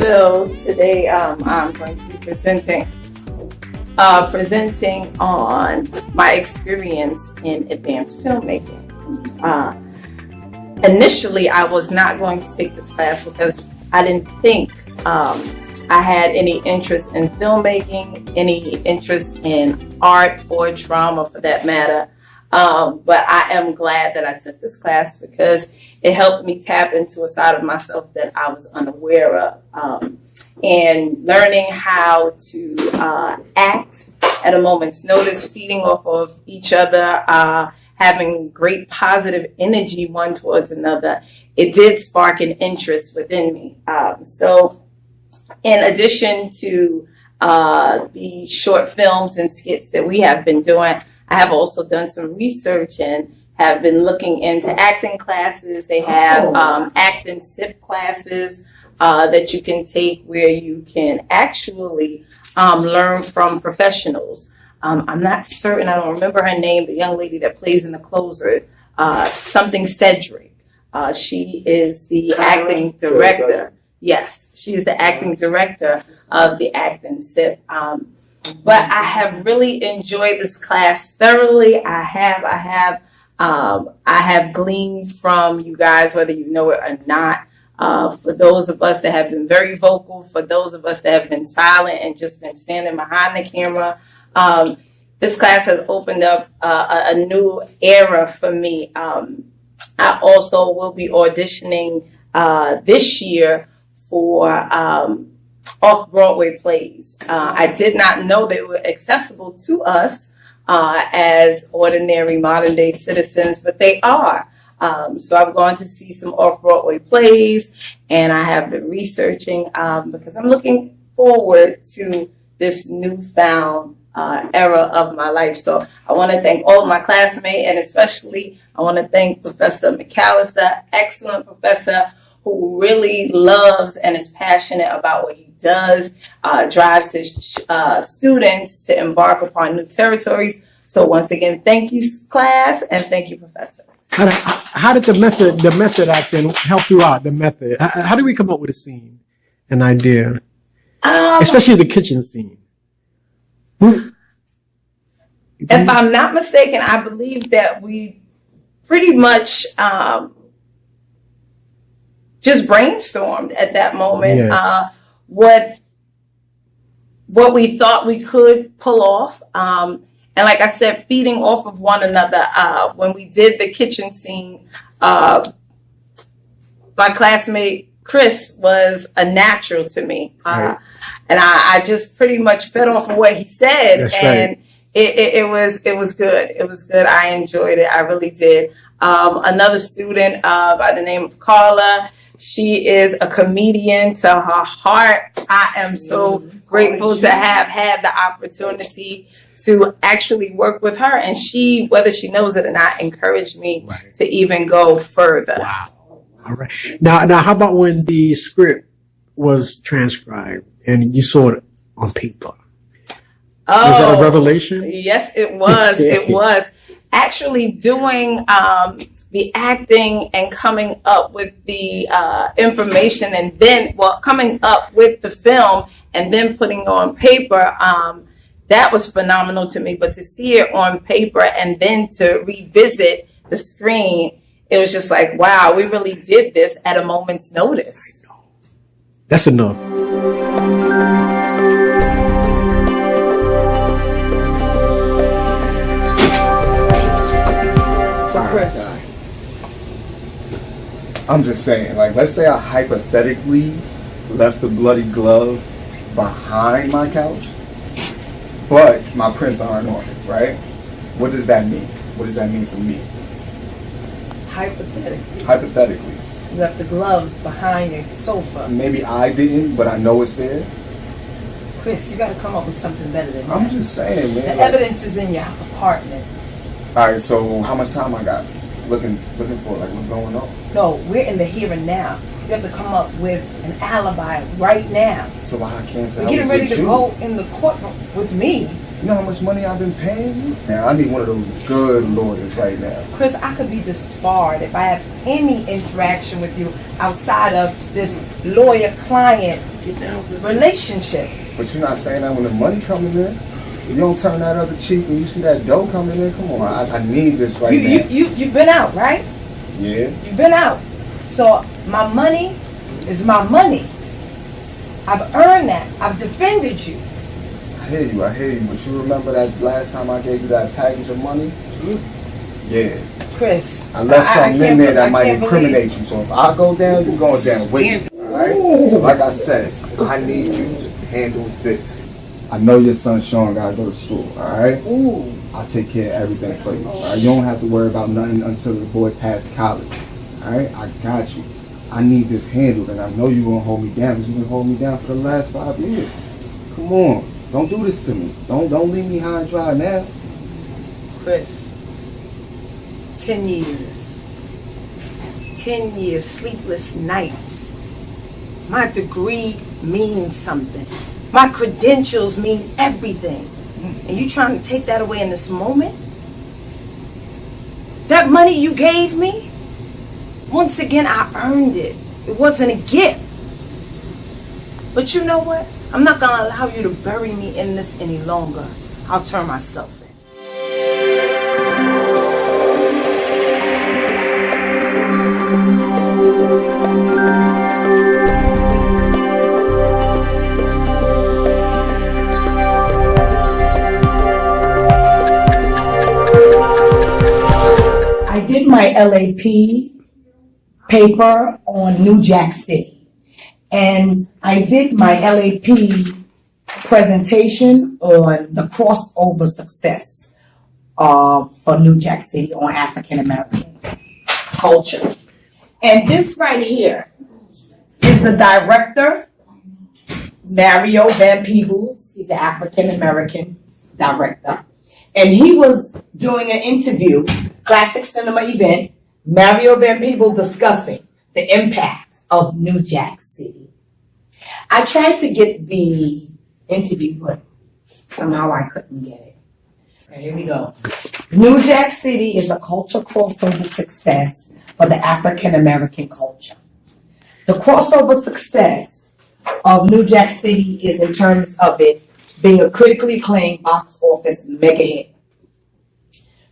So today I'm going to be presenting on my experience in advanced filmmaking. Initially, I was not going to take this class because I didn't think I had any interest in filmmaking, any interest in art or drama for that matter. But I am glad that I took this class because it helped me tap into a side of myself that I was unaware of. And learning how to act at a moment's notice, feeding off of each other, having great positive energy one towards another, it did spark an interest within me. So in addition to the short films and skits that we have been doing, I have also done some research and have been looking into acting classes. They have acting SIP classes that you can take where you can actually learn from professionals. I'm not certain, I don't remember her name, the young lady that plays in The Closer, something Cedric. She is the acting director. Yes, she is the acting director of the acting SIP. But I have really enjoyed this class thoroughly. I have gleaned from you guys, whether you know it or not. For those of us that have been very vocal, for those of us that have been silent and just been standing behind the camera, this class has opened up a new era for me. I also will be auditioning this year for off-Broadway plays. I did not know they were accessible to us as ordinary modern-day citizens, but they are. So I'm going to see some off-Broadway plays, and I have been researching because I'm looking forward to this newfound era of my life. So I want to thank all of my classmates, and especially I want to thank Professor McAllister, excellent professor who really loves and is passionate about what he does, drives his students to embark upon new territories. So once again, thank you, class, and thank you, Professor. How did the method acting help you out? The method. How did we come up with a scene, an idea, especially the kitchen scene? If I'm not mistaken, I believe that we pretty much just brainstormed at that moment. Yes. What we thought we could pull off. And like I said, feeding off of one another. When we did the kitchen scene, my classmate Chris was a natural to me. Right. And I just pretty much fed off of what he said. That's and right. It was good. It was good. I enjoyed it. I really did. Another student by the name of Carla, she is a comedian to her heart. I am so grateful to have had the opportunity to actually work with her, and she, whether she knows it or not, encouraged me to even go further. Wow. All right. Now, how about when the script was transcribed and you saw it on paper? Oh, was that a revelation? Yes, it was. It was. Actually doing the acting and coming up with the information, and then, coming up with the film and then putting it on paper, that was phenomenal to me. But to see it on paper and then to revisit the screen, it was just like, wow, we really did this at a moment's notice. That's enough. I'm just saying, like, let's say I hypothetically left the bloody glove behind my couch, but my prints aren't on it, right? What does that mean? What does that mean for me? Hypothetically. Hypothetically. You left the gloves behind your sofa. Maybe I didn't, but I know it's there. Chris, you got to come up with something better than that. I'm just saying, man. The evidence is in your apartment. All right, so how much time I got? Looking for, like, what's going on? No, we're in the here and now. You have to come up with an alibi right now. So I can't say we're getting ready to go in the courtroom with me. You know how much money I've been paying you? Now, I need one of those good lawyers right now. Chris, I could be disbarred if I have any interaction with you outside of this lawyer-client relationship. But you're not saying that when the money coming in. You don't turn that other cheek when you see that dough coming in. Come on, I need this right now. You've been out, right? Yeah. You've been out. So my money is my money. I've earned that. I've defended you. I hear you. But you remember that last time I gave you that package of money? Yeah. Chris. I left something in there that might incriminate you. So if I go down, you're going down with me. Alright? So like I said, I need you to handle this. I know your son Sean gotta go to school, alright? I'll take care of everything for you. Alright? You don't have to worry about nothing until the boy passes college. Alright? I got you. I need this handled, and I know you're gonna hold me down because you've been holding me down for the last 5 years. Come on. Don't do this to me. Don't leave me high and dry now. Chris, 10 years. 10 years, sleepless nights. My degree means something. My credentials mean everything. And you trying to take that away in this moment? That money you gave me, once again, I earned it. It wasn't a gift. But you know what? I'm not going to allow you to bury me in this any longer. I'll turn myself in. I did my LAP paper on New Jack City, and I did my LAP presentation on the crossover success for New Jack City on African American culture. And this right here is the director, Mario Van Peebles. He's an African American director. And he was doing an interview, classic cinema event, Mario Van Peebles discussing the impact of New Jack City. I tried to get the interview, but somehow I couldn't get it. Right, here we go. New Jack City is a culture crossover success for the African American culture. The crossover success of New Jack City is in terms of it being a critically acclaimed box office mega hit.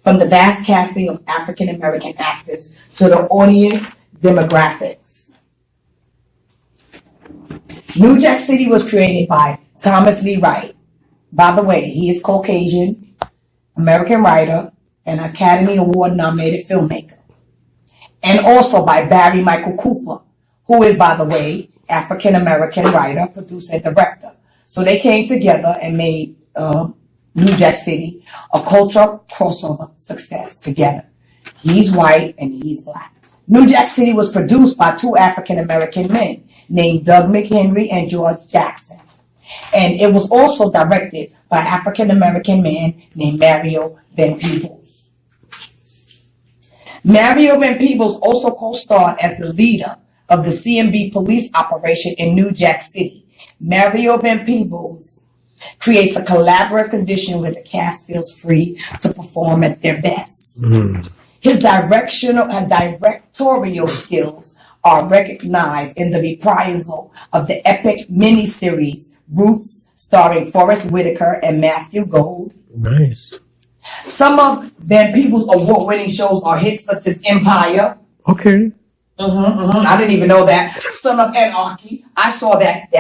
From the vast casting of African American actors to the audience demographics. New Jack City was created by Thomas Lee Wright. By the way, he is Caucasian, American writer, and Academy Award nominated filmmaker. And also by Barry Michael Cooper, who is, by the way, African American writer, producer, and director. So they came together and made New Jack City a cultural crossover success together. He's white and he's black. New Jack City was produced by two African American men named Doug McHenry and George Jackson. And it was also directed by an African American man named Mario Van Peebles. Mario Van Peebles also co-starred as the leader of the CMB police operation in New Jack City. Mario Van Peebles creates a collaborative condition where the cast feels free to perform at their best. His directorial skills are recognized in the reprisal of the epic miniseries Roots, starring Forrest Whitaker and Matthew Gold. Nice. Some of Van Peebles' award-winning shows are hits such as Empire. Okay. I didn't even know that. Son of Anarchy. I saw that.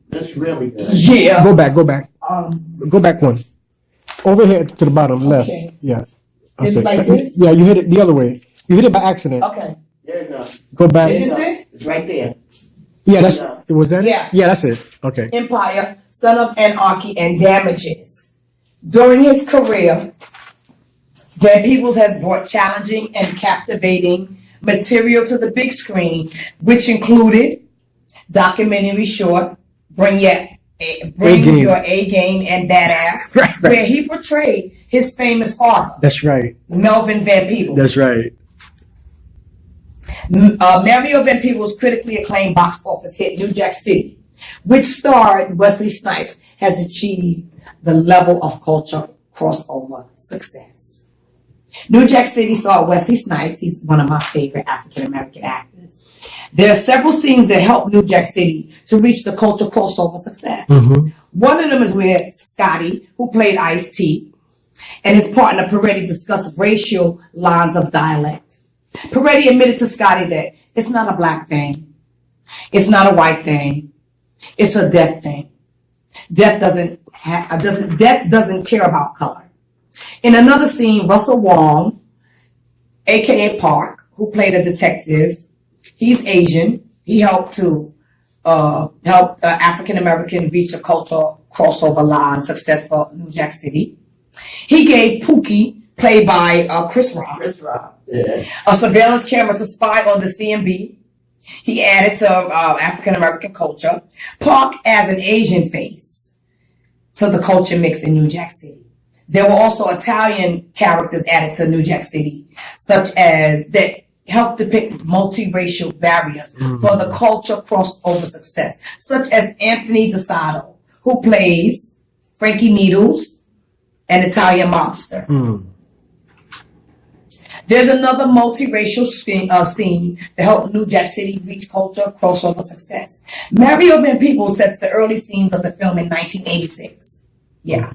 That's really good. Yeah. Go back. Go back one. Over here to the bottom left. Okay. Yeah. It's like this? Yeah, you hit it the other way. You hit it by accident. Okay. There you go. Go back. Is this it? It's right there. Yeah, that's was that Yeah. it? Yeah, that's it. Okay. Empire, Son of Anarchy, and Damages. During his career, Van Peebles has brought challenging and captivating material to the big screen, which included documentary short, Bring Your A Game and Badass, Right. where he portrayed his famous father, That's right. Melvin Van Peebles. That's right. Mario Van Peebles' critically acclaimed box office hit New Jack City, which starred Wesley Snipes, has achieved the level of culture crossover success. New Jack City starred Wesley Snipes. He's one of my favorite African American actors. There are several scenes that help New Jack City to reach the culture crossover success. One of them is where Scotty, who played Ice-T, and his partner Peretti discussed racial lines of dialect. Peretti admitted to Scotty that it's not a black thing. It's not a white thing. It's a death thing. Death doesn't care about color. In another scene, Russell Wong, aka Park, who played a detective, he's Asian. He helped to help African American reach a cultural crossover line success for New Jack City. He gave Pookie, played by Chris Rock, Yeah. a surveillance camera to spy on the CMB. He added to African American culture. Park as an Asian face to the culture mix in New Jack City. There were also Italian characters added to New Jack City, such as that helped depict multiracial barriers for the culture crossover success, such as Anthony DeSato, who plays Frankie Needles, an Italian mobster. There's another multiracial scene that helped New Jack City reach culture crossover success. Mario Van Peebles sets the early scenes of the film in 1986. Yeah.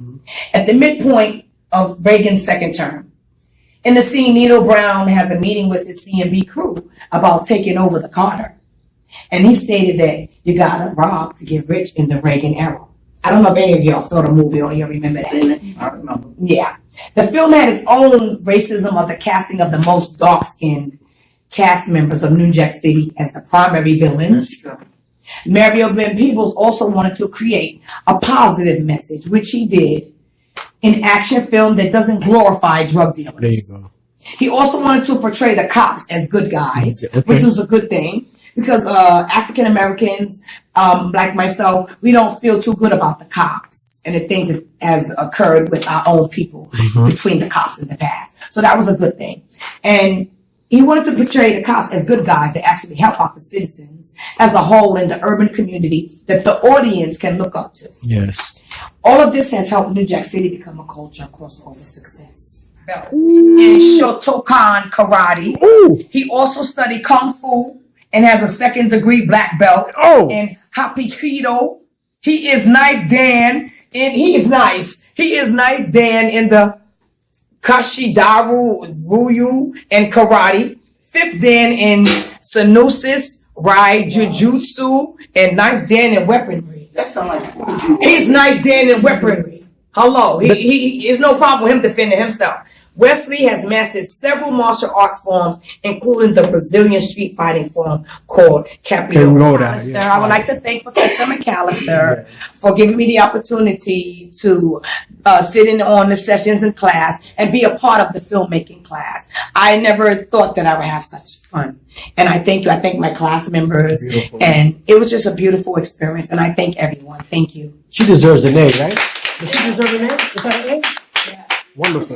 At the midpoint of Reagan's second term. In the scene, Nino Brown has a meeting with his CMB crew about taking over the Carter. And he stated that you gotta rob to get rich in the Reagan era. I don't know if any of y'all saw the movie or you remember that. I remember. Yeah. The film had its own racism of the casting of the most dark-skinned cast members of New Jack City as the primary villains. Mario Van Peebles also wanted to create a positive message, which he did, in action film that doesn't glorify drug dealers. There you go. He also wanted to portray the cops as good guys, Okay. which was a good thing because African Americans, like myself, we don't feel too good about the cops and the things that has occurred with our own people between the cops in the past. So that was a good thing. And he wanted to portray the cops as good guys that actually help out the citizens as a whole in the urban community that the audience can look up to. Yes. All of this has helped New Jack City become a culture crossover success. In Shotokan karate, he also studied kung fu and has a second-degree black belt in Hapkido. He is Knife Dan, and he is nice. He is Knife Dan in the Kashidaru Ryu and karate. Fifth Dan in Sanosis, Rai Jujutsu, and Knife Dan in weaponry. That sounds like He's Knife Dan in weaponry. Hello. He is no problem with him defending himself. Wesley has mastered several martial arts forms, including the Brazilian street fighting form called Capoeira. Yeah. I would like to thank Professor McAllister for giving me the opportunity to sit in on the sessions in class and be a part of the filmmaking class. I never thought that I would have such fun. And I thank you. I thank my class members. Beautiful. And it was just a beautiful experience. And I thank everyone. Thank you. She deserves an A, right? Does she deserve an A? Is that an A? Yeah. Wonderful.